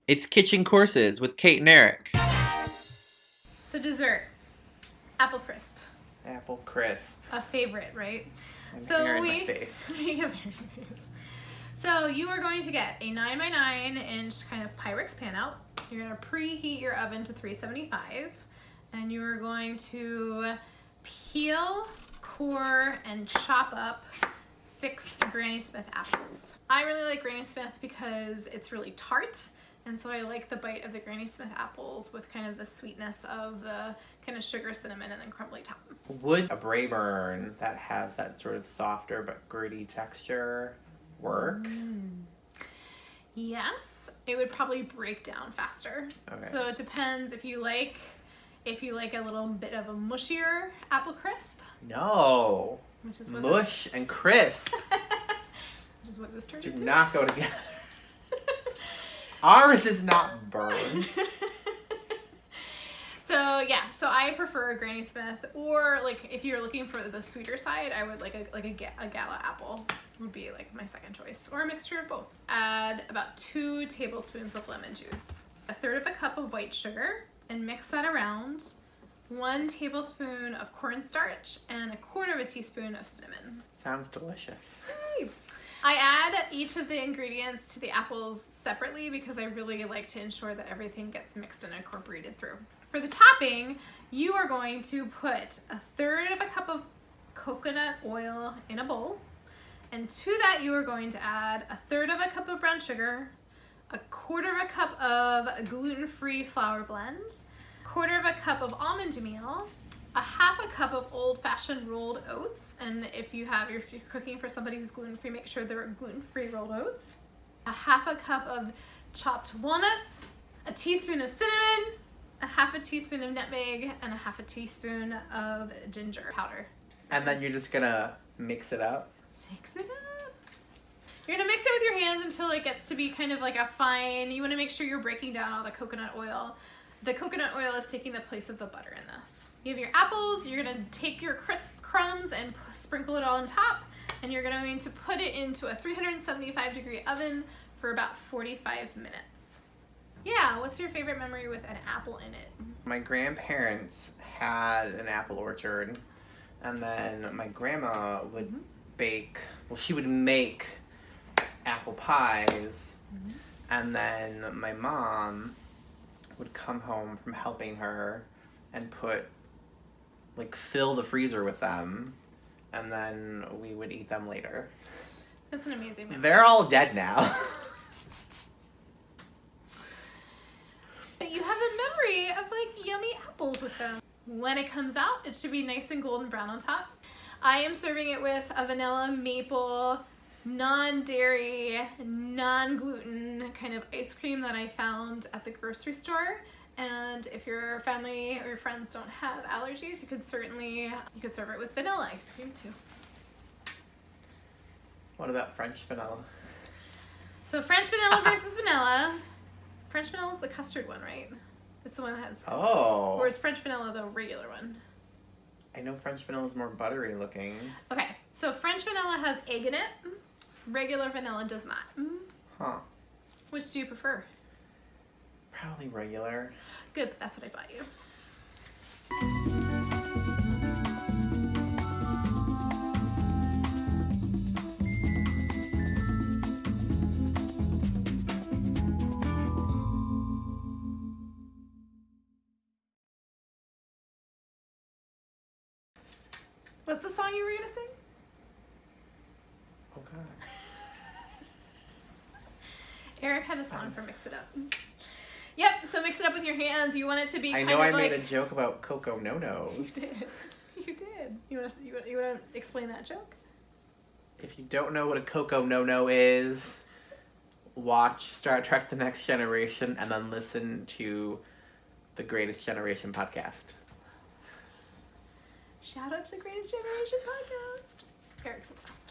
It's Kitchen Courses with Kate and Eric. So dessert, apple crisp. Apple crisp. A favorite, right? And hair in my face. So you are going to get a 9x9-inch kind of Pyrex pan out. You're going to preheat your oven to 375, and you are going to peel, core, and chop up 6 Granny Smith apples. I really like Granny Smith because it's really tart, and so I like the bite of the Granny Smith apples with kind of the sweetness of the kind of sugar, cinnamon, and then crumbly top. Would a Brayburn that has that sort of softer but gritty texture work? Yes, it would probably break down faster. Okay. So it depends if you like a little bit of a mushier apple crisp. No. Which is what mush and crisp. Which is what this turned do into. not go together. Ours is not burned. So I prefer Granny Smith, or like if you're looking for the sweeter side, I would like a Gala apple would be like my second choice, or a mixture of both. Add about 2 tablespoons of lemon juice, 1/3 cup of white sugar, and mix that around. 1 tablespoon of cornstarch and 1/4 teaspoon of cinnamon. Sounds delicious. I add each of the ingredients to the apples separately because I really like to ensure that everything gets mixed and incorporated through. For the topping, you are going to put 1/3 cup of coconut oil in a bowl, and to that you are going to add 1/3 cup of brown sugar, 1/4 cup of gluten-free flour blend, 1/4 cup of almond meal, 1/2 cup of old-fashioned rolled oats, and if you're cooking for somebody who's gluten-free, make sure they're gluten-free rolled oats, 1/2 cup of chopped walnuts, a teaspoon of cinnamon, 1/2 teaspoon of nutmeg, and 1/2 teaspoon of ginger powder. And then you're just gonna mix it up? Mix it up. You're gonna mix it with your hands until it gets to be kind of like a fine, you wanna make sure you're breaking down all the coconut oil. The coconut oil is taking the place of the butter in this. You have your apples, you're gonna take your crisp crumbs and sprinkle it all on top, and you're going to put it into a 375-degree oven for about 45 minutes. Yeah, what's your favorite memory with an apple in it? My grandparents had an apple orchard, and then my grandma would she would make apple pies, and then my mom would come home from helping her and fill the freezer with them, and then we would eat them later. That's an amazing memory. They're all dead now. But you have the memory of like yummy apples with them. When it comes out, it should be nice and golden brown on top. I am serving it with a vanilla maple, non-dairy, non-gluten kind of ice cream that I found at the grocery store. And if your family or your friends don't have allergies, you could serve it with vanilla ice cream too. What about French vanilla? So French vanilla versus vanilla. French vanilla is the custard one, right? It's the one that has. Oh. Or is French vanilla the regular one? I know French vanilla is more buttery looking. Okay, so French vanilla has egg in it. Regular vanilla does not. Huh. Which do you prefer? Probably regular. Good, that's what I bought you. What's the song you were gonna sing? Oh God. Eric had a song for Mix It Up. Yep, so mix it up with your hands. You want it to be I kind know of I made a joke about Coco No-Nos. You did. You did. You want to explain that joke? If you don't know what a Coco No-No is, watch Star Trek The Next Generation and then listen to the Greatest Generation podcast. Shout out to the Greatest Generation podcast. Eric's obsessed.